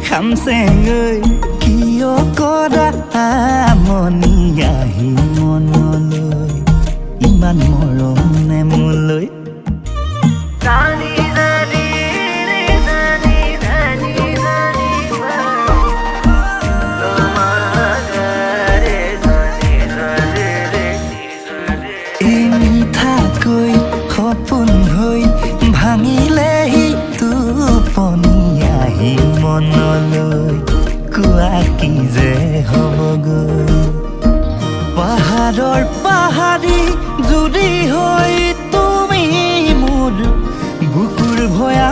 খামচেঙৈ কিয় কৰা আমনি আহি মনলৈ ইমান মৰমনে মোলৈ এই মিঠাকৈ সপোন হৈ ভাঙিলেহি টোপনি আহি মনলৈ কোৱা কি যে হ'বগৈ পাহাৰৰ পাহাৰী জুৰি হৈ তুমি মোৰ বুকুৰ ভয়া